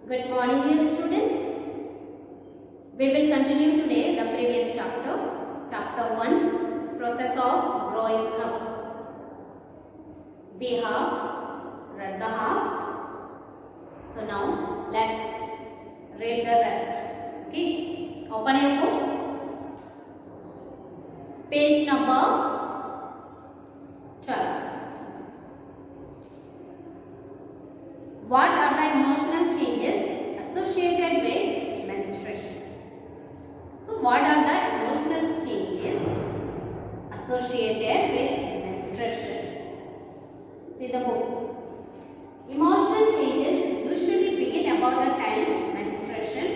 Good morning, dear students. We will continue today the previous chapter, chapter 1, process of growing up. We have read the half. So now let's read the rest. Okay, open your book. Page number 12. What are the emotional changes associated with menstruation? So, what are the emotional changes associated with menstruation? See the book. Emotional changes usually begin about the time menstruation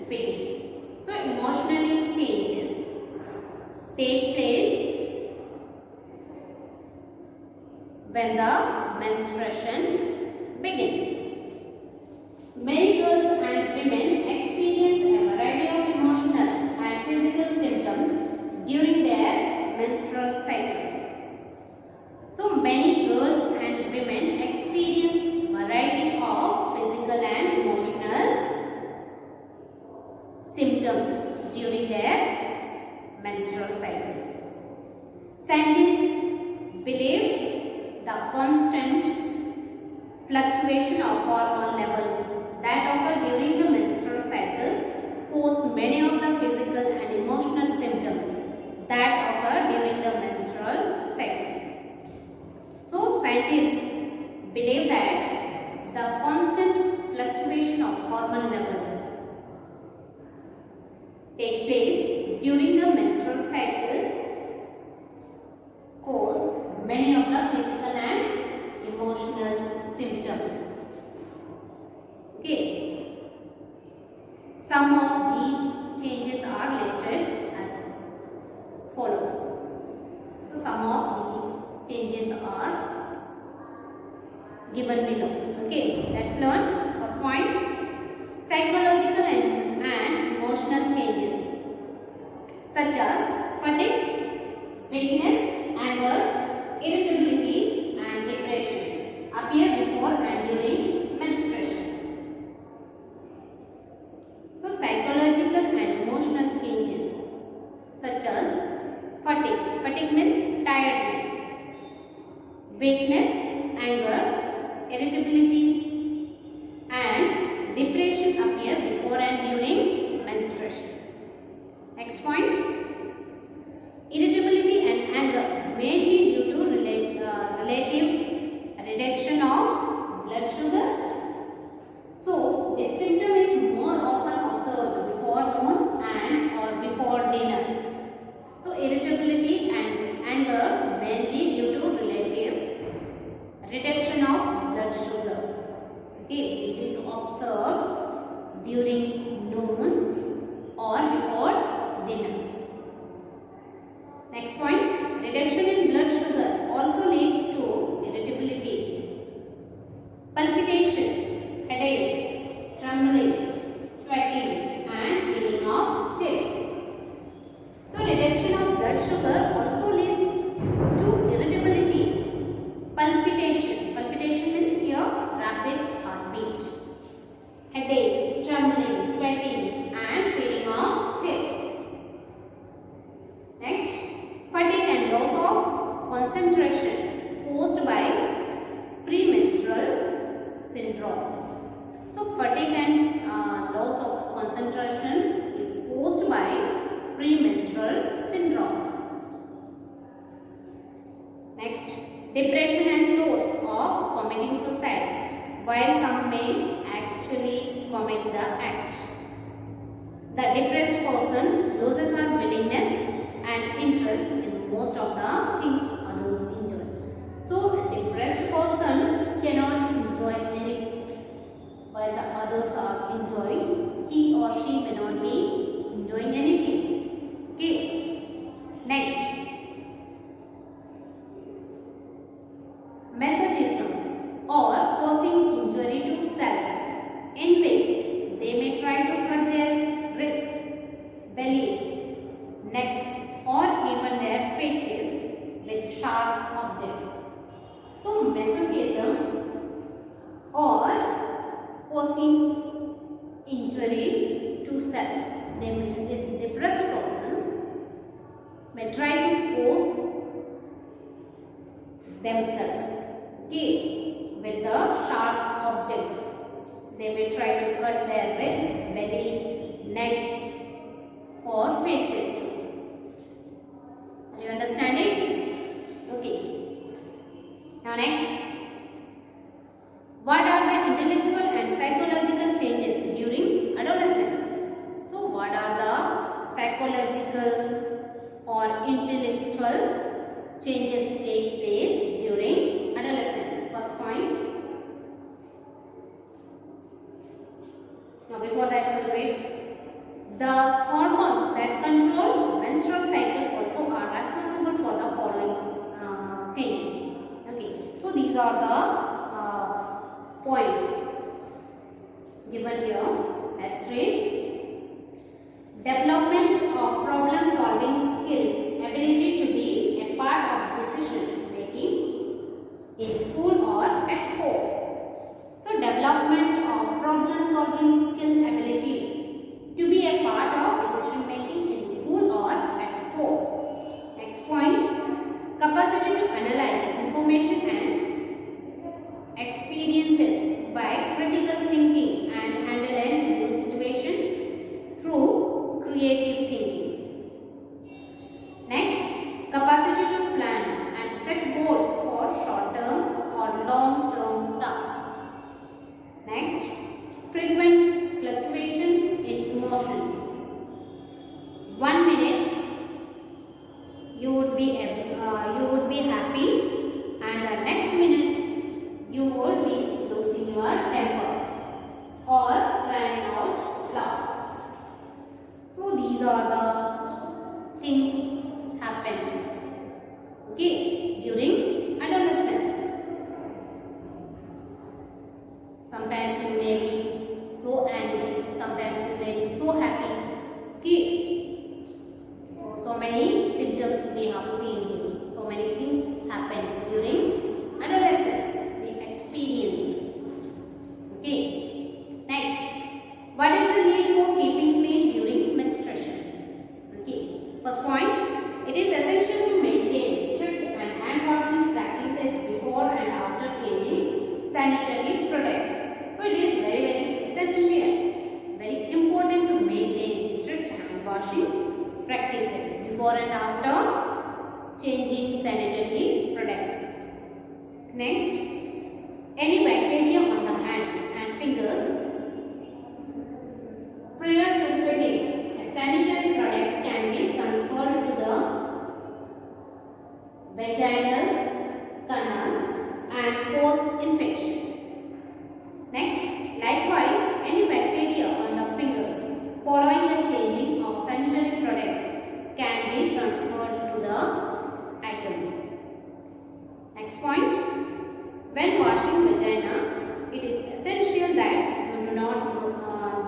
begins. So, emotional changes take place when the menstruation begins. Many girls and women experience a variety of emotional and physical symptoms during their menstrual cycle. So many girls and women experience variety of physical and emotional symptoms during their menstrual cycle. Scientists believe the constant fluctuation of hormone levels that occur during the menstrual cycle cause many of the physical and emotional symptoms that occur during the menstrual cycle. So, scientists believe that the constant fluctuation of hormone levels take place during the menstrual cycle cause many of the physical and emotional symptoms. Okay. Some of these changes are listed as follows. So some of these changes are given below. Okay, let's learn. First point, psychological and emotional changes such as fatigue, weakness, anger, irritability and depression appear before and during menstruation. So psychological and emotional changes such as fatigue. Fatigue means tiredness. Weakness, anger, irritability and depression appear before and during menstruation. Next point, irritability and anger mainly due to relative reduction of blood sugar. So, this symptom is more often observed before noon and or before dinner. So, irritability and anger mainly due to relative reduction of blood sugar. Okay, this is observed during noon or before dinner. Next point, reduction in blood sugar also leads to irritability, palpitation, headache, trembling, sweating and feeling of chill. So reduction of blood sugar also leads to irritability, palpitation. Palpitation means your rapid heartbeat, headache, trembling, sweating and feeling of chill. Next, fatigue and loss of concentration caused by premenstrual syndrome. So, fatigue and loss of concentration is caused by premenstrual syndrome. Next, depression and thoughts of committing suicide, while some may actually commit the act. The depressed person loses her willingness and interest in most of the things others enjoy. So, a depressed person cannot enjoy anything while the others are enjoying. He or she may not be enjoying anything. Okay. Next, masochism or causing injury to self, in which they may try to cut their wrists, bellies, necks or even their faces with sharp objects. So masochism or causing injury to self. This depressed person may try to cause themselves, okay, with the sharp objects. They may try to cut their wrists, bellies, necks or faces too. Are you understanding? Okay. Now next. What are the intellectual and psychological changes during adolescence? So what are the psychological or intellectual changes take place during adolescence? First point. Now before that we will read. The hormones that control menstrual cycle also are responsible for the following changes. Okay, so these are the points given here. Let's read. Development of problem solving skill, ability to be a part of decision making in school or at home. So development of problem solving skill, ability to be a part of decision making in school or at home. Next point, capacity to analyze information and experiences by critical thinking and handle a new situation through creative thinking. Next, capacity to plan and set goals for short-term or long-term tasks. Next, frequent fluctuation in emotions. 1 minute you would be happy, and the next minute you would be losing your temper or crying out loud. So these are the things happens, okay, during adolescence. Sometimes you may be so angry, sometimes you may be so happy. Okay. So many symptoms we have seen. So many things happens during adolescence. We experience. Okay. Next, what is the need for keeping clean during menstruation? Okay. First point, it is essential to maintain strict and hand washing practices before and after changing sanitary products. So it is very essential, very important to maintain strict hand washing practices before and after changing sanitary products. Next, any bacteria on the hands and fingers prior to fitting a sanitary product can be transferred to the vaginal canal and cause infection. Next, likewise, any bacteria on the fingers following the changing of sanitary products can be transferred to the items. Next point, when washing vagina, it is essential that you do not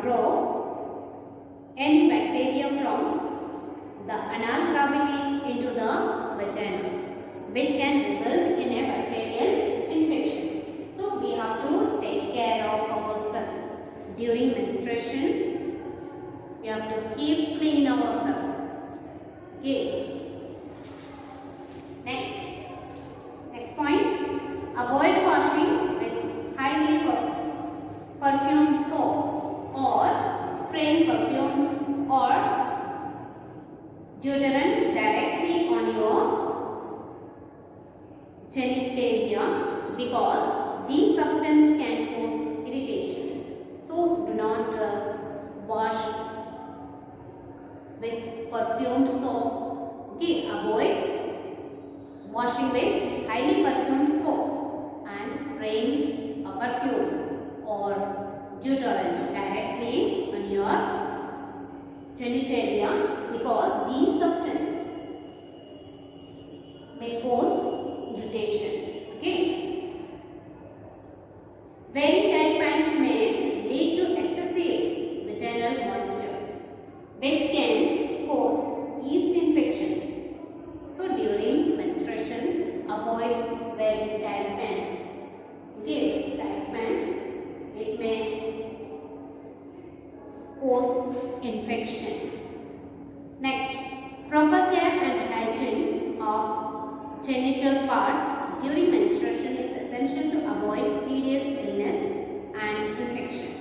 draw any bacteria from the anal cavity into the vagina, which can result in a bacterial infection. So we have to take care of ourselves during menstruation. We have to keep clean ourselves. Okay. Next point. Avoid washing with highly perfumed soaps or spraying perfumes or deodorant directly on your genitalia because these substances can cause irritation. So do not wash with perfumed soap. Okay, avoid washing with highly perfumed soaps and spraying perfumes or deodorant directly on your genitalia because these substances may cause irritation. Okay. Wearing tight pants may lead to excessive vaginal moisture, which can cause yeast infection. So during menstruation, avoid wearing tight pants. Okay, tight pants, it may infection. Next, proper care and hygiene of genital parts during menstruation is essential to avoid serious illness and infection.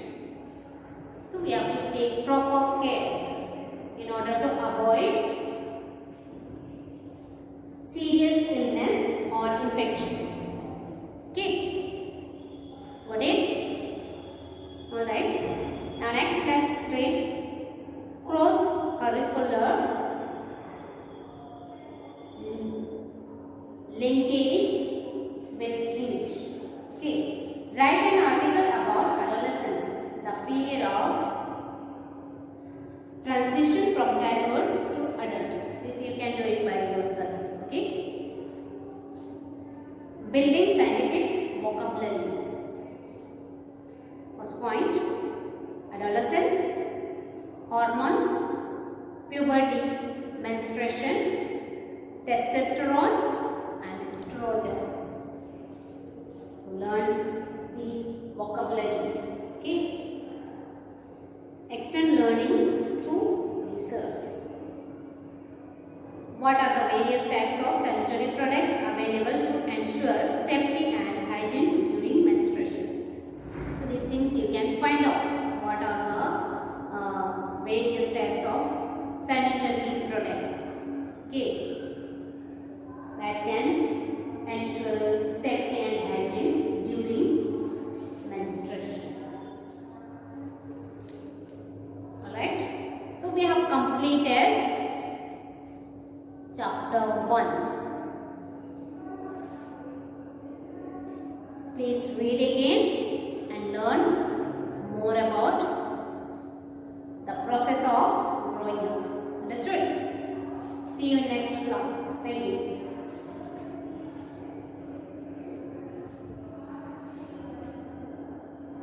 So we have to take proper care in order to avoid serious illness or infection. Okay, got it? Alright. Now next, let's read cross-curricular linkage with English. Okay, write an article about adolescence, the period of transition from childhood to adulthood. This you can do it by yourself. Okay. Building scientific vocabulary. First point: adolescence, hormones, puberty, menstruation, testosterone, and estrogen. So learn these vocabularies. Okay. Extend learning through research. What are the various types of sanitary products available to ensure safety and hygiene during menstruation? So these things you can find out. What are the various types of sanitary products? Okay, that can ensure safety and hygiene during menstruation. Alright, so we have completed chapter 1. Please read again and learn more about the process of growing up. Understood? See you in next class. Thank you.